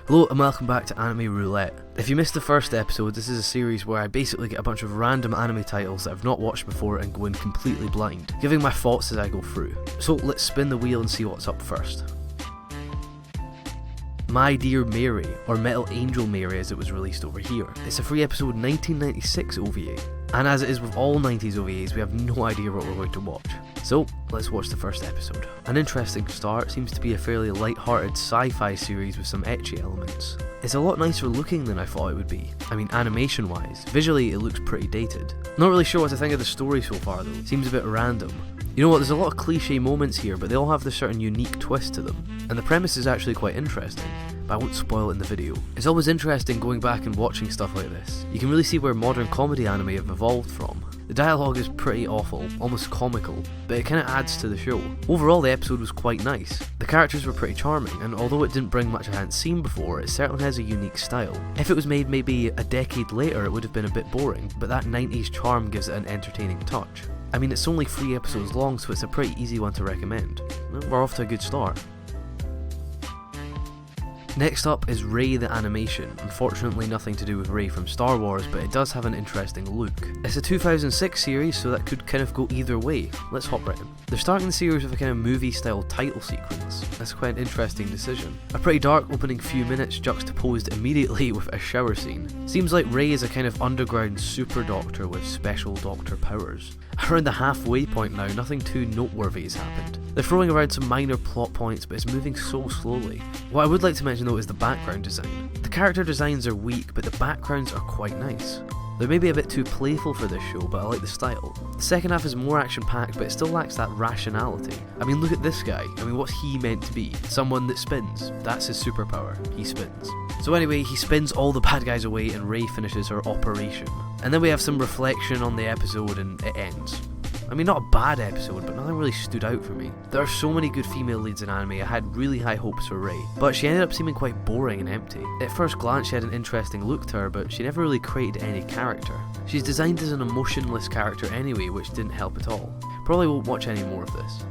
Hello and welcome back to Anime Roulette. If you missed the first episode, this is a series where I basically get a bunch of random anime titles that I've not watched before and go in completely blind, giving my thoughts as I go through. So let's spin the wheel and see what's up first. My Dear Mary, or Metal Angel Mary as it was released over here. It's a 3-episode 1996 OVA, and as it is with all 90s OVAs, we have no idea what we're going to watch. So, let's watch the first episode. An interesting start, seems to be a fairly light-hearted sci-fi series with some ecchi elements. It's a lot nicer looking than I thought it would be. I mean, animation-wise. Visually, it looks pretty dated. Not really sure what to think of the story so far though, seems a bit random. You know what, there's a lot of cliche moments here, but they all have this certain unique twist to them. And the premise is actually quite interesting, but I won't spoil it in the video. It's always interesting going back and watching stuff like this. You can really see where modern comedy anime have evolved from. The dialogue is pretty awful, almost comical, but it kinda adds to the show. Overall, the episode was quite nice. The characters were pretty charming, and although it didn't bring much I hadn't seen before, it certainly has a unique style. If it was made maybe a decade later, it would have been a bit boring, but that 90s charm gives it an entertaining touch. I mean, it's only 3 episodes long, so it's a pretty easy one to recommend. We're off to a good start. Next up is Rey the Animation. Unfortunately nothing to do with Rey from Star Wars, but it does have an interesting look. It's a 2006 series, so that could kind of go either way. Let's hop right in. They're starting the series with a kind of movie style title sequence. That's quite an interesting decision. A pretty dark opening few minutes juxtaposed immediately with a shower scene. Seems like Rey is a kind of underground super doctor with special doctor powers. Around the halfway point now, nothing too noteworthy has happened. They're throwing around some minor plot points, but it's moving so slowly. What I would like to mention though is the background design. The character designs are weak, but the backgrounds are quite nice. They're maybe a bit too playful for this show, but I like the style. The second half is more action-packed, but it still lacks that rationality. I mean, look at this guy. I mean, what's he meant to be? Someone that spins. That's his superpower. He spins. So anyway, he spins all the bad guys away and Rey finishes her operation. And then we have some reflection on the episode and it ends. I mean, not a bad episode, but nothing really stood out for me. There are so many good female leads in anime, I had really high hopes for Rey, but she ended up seeming quite boring and empty. At first glance she had an interesting look to her, but she never really created any character. She's designed as an emotionless character anyway, which didn't help at all. Probably won't watch any more of this.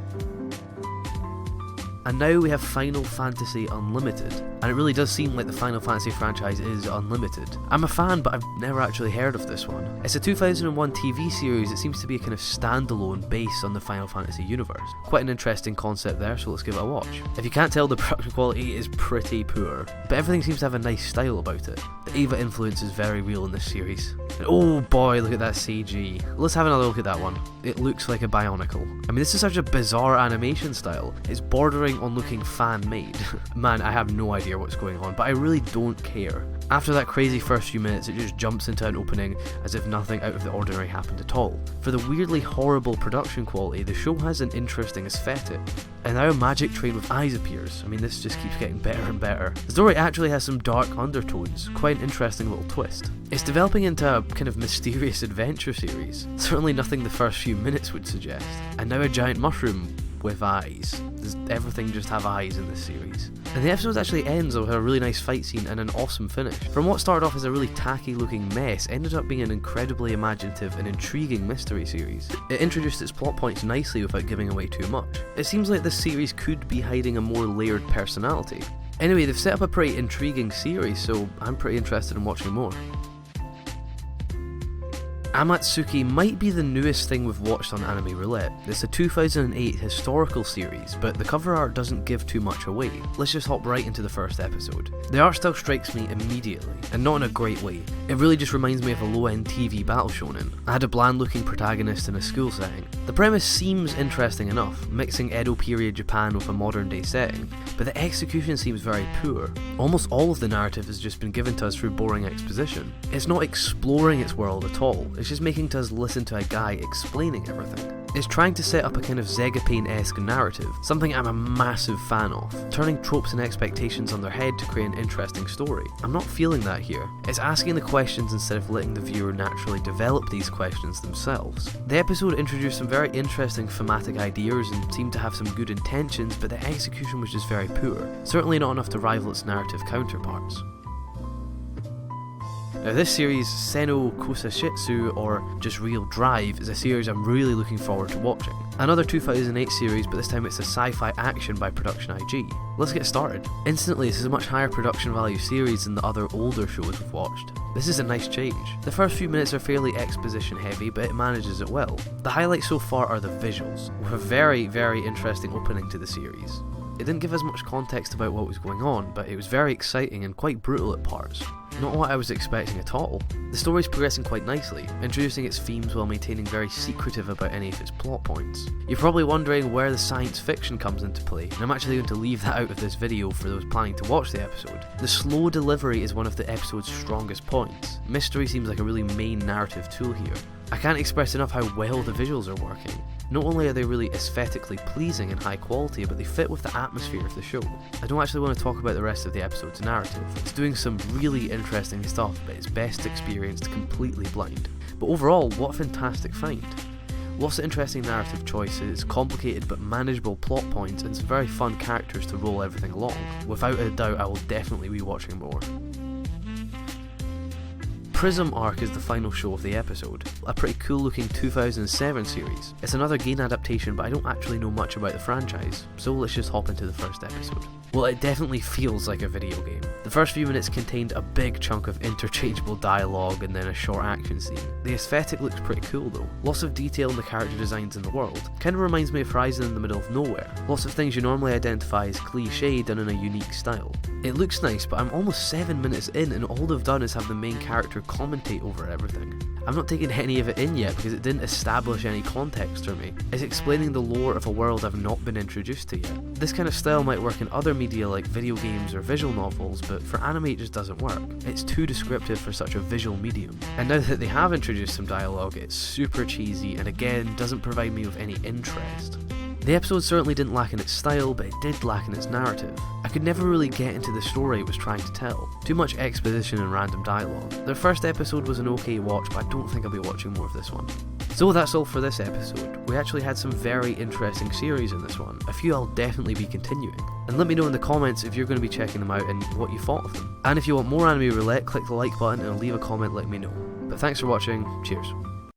And now we have Final Fantasy Unlimited, and it really does seem like the Final Fantasy franchise is unlimited. I'm a fan, but I've never actually heard of this one. It's a 2001 TV series that seems to be a kind of standalone based on the Final Fantasy universe. Quite an interesting concept there, so let's give it a watch. If you can't tell, the production quality is pretty poor, but everything seems to have a nice style about it. The Eva influence is very real in this series. And oh boy, look at that CG. Let's have another look at that one. It looks like a Bionicle. I mean, this is such a bizarre animation style. It's bordering on looking fan-made. Man, I have no idea what's going on, but I really don't care. After that crazy first few minutes, it just jumps into an opening as if nothing out of the ordinary happened at all. For the weirdly horrible production quality, the show has an interesting aesthetic. And now a magic train with eyes appears. I mean, this just keeps getting better and better. The story actually has some dark undertones, quite an interesting little twist. It's developing into a kind of mysterious adventure series. Certainly nothing the first few minutes would suggest. And now a giant mushroom with eyes. Does everything just have eyes in this series? And the episode actually ends with a really nice fight scene and an awesome finish. From what started off as a really tacky looking mess, ended up being an incredibly imaginative and intriguing mystery series. It introduced its plot points nicely without giving away too much. It seems like this series could be hiding a more layered personality. Anyway, they've set up a pretty intriguing series, so I'm pretty interested in watching more. Amatsuki might be the newest thing we've watched on Anime Roulette. It's a 2008 historical series, but the cover art doesn't give too much away. Let's just hop right into the first episode. The art style strikes me immediately, and not in a great way. It really just reminds me of a low-end TV battle shonen. I had a bland-looking protagonist in a school setting. The premise seems interesting enough, mixing Edo period Japan with a modern-day setting, but the execution seems very poor. Almost all of the narrative has just been given to us through boring exposition. It's not exploring its world at all. It's just making us listen to a guy explaining everything. It's trying to set up a kind of Zegapane-esque narrative, something I'm a massive fan of, turning tropes and expectations on their head to create an interesting story. I'm not feeling that here. It's asking the questions instead of letting the viewer naturally develop these questions themselves. The episode introduced some very interesting thematic ideas and seemed to have some good intentions, but the execution was just very poor, certainly not enough to rival its narrative counterparts. Now this series, Santoku Sir Shih Tzu, or just Real Drive, is a series I'm really looking forward to watching. Another 2008 series, but this time it's a sci-fi action by Production IG. Let's get started. Instantly, this is a much higher production value series than the other older shows we've watched. This is a nice change. The first few minutes are fairly exposition heavy, but it manages it well. The highlights so far are the visuals, with a very, very interesting opening to the series. It didn't give us much context about what was going on, but it was very exciting and quite brutal at parts. Not what I was expecting at all. The story's progressing quite nicely, introducing its themes while maintaining very secretive about any of its plot points. You're probably wondering where the science fiction comes into play, and I'm actually going to leave that out of this video for those planning to watch the episode. The slow delivery is one of the episode's strongest points. Mystery seems like a really main narrative tool here. I can't express enough how well the visuals are working. Not only are they really aesthetically pleasing and high quality, but they fit with the atmosphere of the show. I don't actually want to talk about the rest of the episode's narrative. It's doing some really interesting stuff, but it's best experienced completely blind. But overall, what a fantastic find. Lots of interesting narrative choices, complicated but manageable plot points, and some very fun characters to roll everything along. Without a doubt, I will definitely be watching more. Prism Arc is the final show of the episode, a pretty cool looking 2007 series. It's another game adaptation, but I don't actually know much about the franchise, so let's just hop into the first episode. Well, it definitely feels like a video game. The first few minutes contained a big chunk of interchangeable dialogue and then a short action scene. The aesthetic looks pretty cool though. Lots of detail in the character designs in the world. Kinda reminds me of Horizon in the middle of nowhere. Lots of things you normally identify as cliché done in a unique style. It looks nice, but I'm almost 7 minutes in and all they've done is have the main character commentate over everything. I'm not taking any of it in yet because it didn't establish any context for me. It's explaining the lore of a world I've not been introduced to yet. This kind of style might work in other media like video games or visual novels, but for anime it just doesn't work. It's too descriptive for such a visual medium. And now that they have introduced some dialogue, it's super cheesy and again doesn't provide me with any interest. The episode certainly didn't lack in its style, but it did lack in its narrative. I could never really get into the story it was trying to tell. Too much exposition and random dialogue. The first episode was an okay watch, but I don't think I'll be watching more of this one. So that's all for this episode. We actually had some very interesting series in this one. A few I'll definitely be continuing. And let me know in the comments if you're going to be checking them out and what you thought of them. And if you want more Anime Roulette, click the like button and leave a comment letting me know. But thanks for watching, cheers.